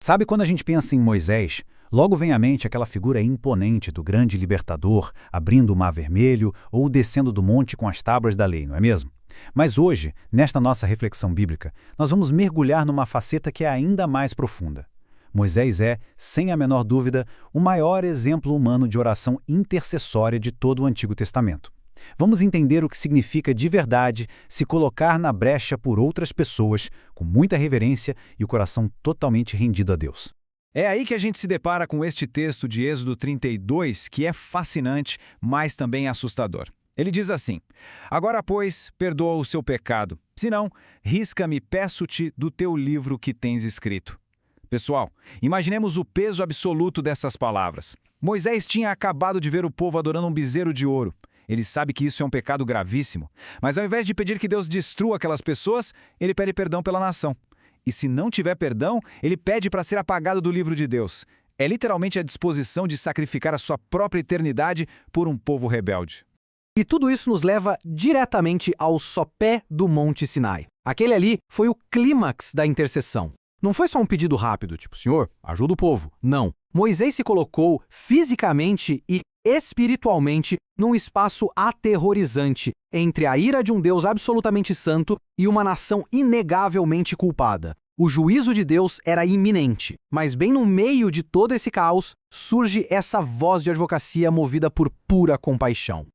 Sabe quando a gente pensa em Moisés, logo vem à mente aquela figura imponente do grande libertador, abrindo o Mar Vermelho ou descendo do monte com as tábuas da lei, não é mesmo? Mas hoje, nesta nossa reflexão bíblica, nós vamos mergulhar numa faceta que é ainda mais profunda. Moisés é, sem a menor dúvida, o maior exemplo humano de oração intercessória de todo o Antigo Testamento. Vamos entender o que significa de verdade se colocar na brecha por outras pessoas, com muita reverência e o coração totalmente rendido a Deus. É aí que a gente se depara com este texto de Êxodo 32, que é fascinante, mas também assustador. Ele diz assim: Agora, pois, perdoa o seu pecado, senão, risca-me, peço-te, do teu livro que tens escrito. Pessoal, imaginemos o peso absoluto dessas palavras. Moisés tinha acabado de ver o povo adorando um bezerro de ouro. Ele sabe que isso é um pecado gravíssimo, mas ao invés de pedir que Deus destrua aquelas pessoas, ele pede perdão pela nação. E se não tiver perdão, ele pede para ser apagado do livro de Deus. É literalmente a disposição de sacrificar a sua própria eternidade por um povo rebelde. E tudo isso nos leva diretamente ao sopé do Monte Sinai. Aquele ali foi o clímax da intercessão. Não foi só um pedido rápido, tipo, Senhor, ajuda o povo. Não. Moisés se colocou fisicamente e espiritualmente num espaço aterrorizante entre a ira de um Deus absolutamente santo e uma nação inegavelmente culpada. O juízo de Deus era iminente, mas bem no meio de todo esse caos surge essa voz de advocacia movida por pura compaixão.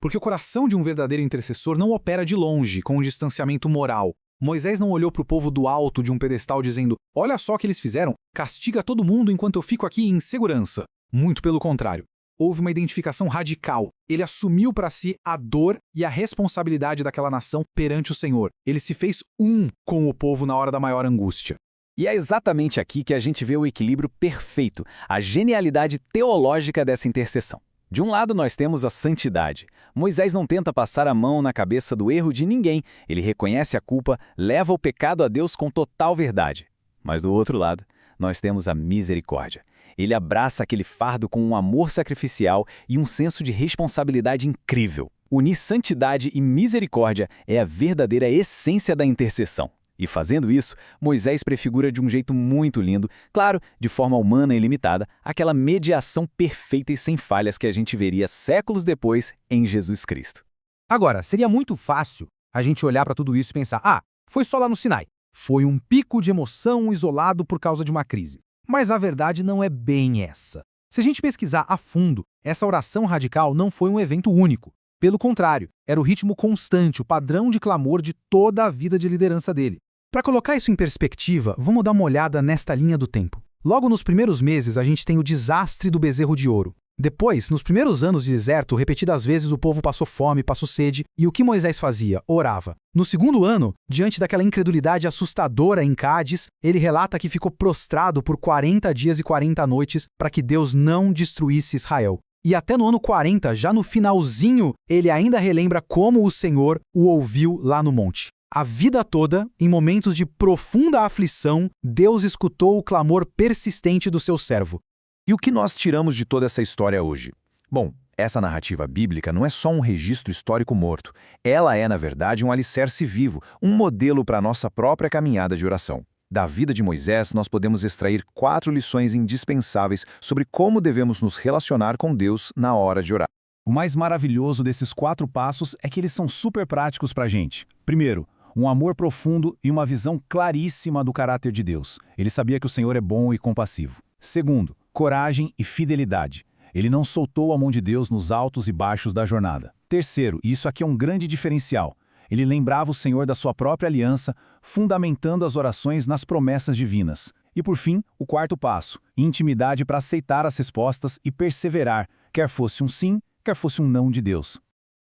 Porque o coração de um verdadeiro intercessor não opera de longe, com um distanciamento moral. Moisés não olhou para o povo do alto de um pedestal dizendo: olha só o que eles fizeram, castiga todo mundo enquanto eu fico aqui em segurança. Muito pelo contrário. Houve uma identificação radical. Ele assumiu para si a dor e a responsabilidade daquela nação perante o Senhor. Ele se fez um com o povo na hora da maior angústia. E é exatamente aqui que a gente vê o equilíbrio perfeito, a genialidade teológica dessa intercessão. De um lado nós temos a santidade. Moisés não tenta passar a mão na cabeça do erro de ninguém. Ele reconhece a culpa, leva o pecado a Deus com total verdade. Mas do outro lado, nós temos a misericórdia. Ele abraça aquele fardo com um amor sacrificial e um senso de responsabilidade incrível. Unir santidade e misericórdia é a verdadeira essência da intercessão. E fazendo isso, Moisés prefigura de um jeito muito lindo, claro, de forma humana e limitada, aquela mediação perfeita e sem falhas que a gente veria séculos depois em Jesus Cristo. Agora, seria muito fácil a gente olhar para tudo isso e pensar: foi só lá no Sinai. Foi um pico de emoção isolado por causa de uma crise. Mas a verdade não é bem essa. Se a gente pesquisar a fundo, essa oração radical não foi um evento único. Pelo contrário, era o ritmo constante, o padrão de clamor de toda a vida de liderança dele. Para colocar isso em perspectiva, vamos dar uma olhada nesta linha do tempo. Logo nos primeiros meses, a gente tem o desastre do bezerro de ouro. Depois, nos primeiros anos de deserto, repetidas vezes o povo passou fome, passou sede, e o que Moisés fazia? Orava. No segundo ano, diante daquela incredulidade assustadora em Cádiz, ele relata que ficou prostrado por 40 dias e 40 noites para que Deus não destruísse Israel. E até no ano 40, já no finalzinho, ele ainda relembra como o Senhor o ouviu lá no monte. A vida toda, em momentos de profunda aflição, Deus escutou o clamor persistente do seu servo. E o que nós tiramos de toda essa história hoje? Bom, essa narrativa bíblica não é só um registro histórico morto. Ela é, na verdade, um alicerce vivo, um modelo para a nossa própria caminhada de oração. Da vida de Moisés, nós podemos extrair 4 lições indispensáveis sobre como devemos nos relacionar com Deus na hora de orar. O mais maravilhoso desses 4 passos é que eles são super práticos para a gente. Primeiro, um amor profundo e uma visão claríssima do caráter de Deus. Ele sabia que o Senhor é bom e compassivo. Segundo, coragem e fidelidade. Ele não soltou a mão de Deus nos altos e baixos da jornada. Terceiro, e isso aqui é um grande diferencial, ele lembrava o Senhor da sua própria aliança, fundamentando as orações nas promessas divinas. E por fim, o 4º passo, intimidade para aceitar as respostas e perseverar, quer fosse um sim, quer fosse um não de Deus.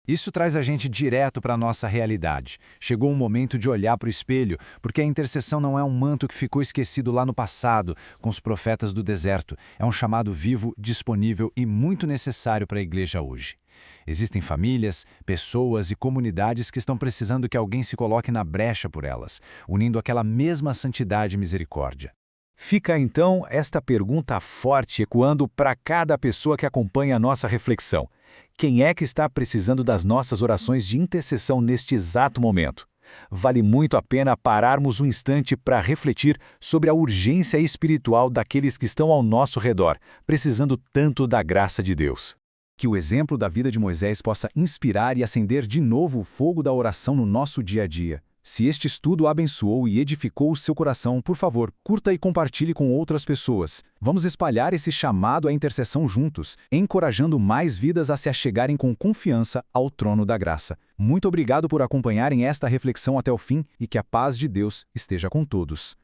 Isso traz a gente direto para a nossa realidade. Chegou um momento de olhar para o espelho, porque a intercessão não é um manto que ficou esquecido lá no passado, com os profetas do deserto. É um chamado vivo, disponível e muito necessário para a igreja hoje. Existem famílias, pessoas e comunidades que estão precisando que alguém se coloque na brecha por elas, unindo aquela mesma santidade e misericórdia. Fica então esta pergunta forte ecoando para cada pessoa que acompanha a nossa reflexão. Quem é que está precisando das nossas orações de intercessão neste exato momento? vale muito a pena pararmos um instante para refletir sobre a urgência espiritual daqueles que estão ao nosso redor, precisando tanto da graça de Deus. Que o exemplo da vida de Moisés possa inspirar e acender de novo o fogo da oração no nosso dia a dia. Se este estudo abençoou e edificou o seu coração, por favor, curta e compartilhe com outras pessoas. Vamos espalhar esse chamado à intercessão juntos, encorajando mais vidas a se achegarem com confiança ao trono da graça. Muito obrigado por acompanharem esta reflexão até o fim e que a paz de Deus esteja com todos.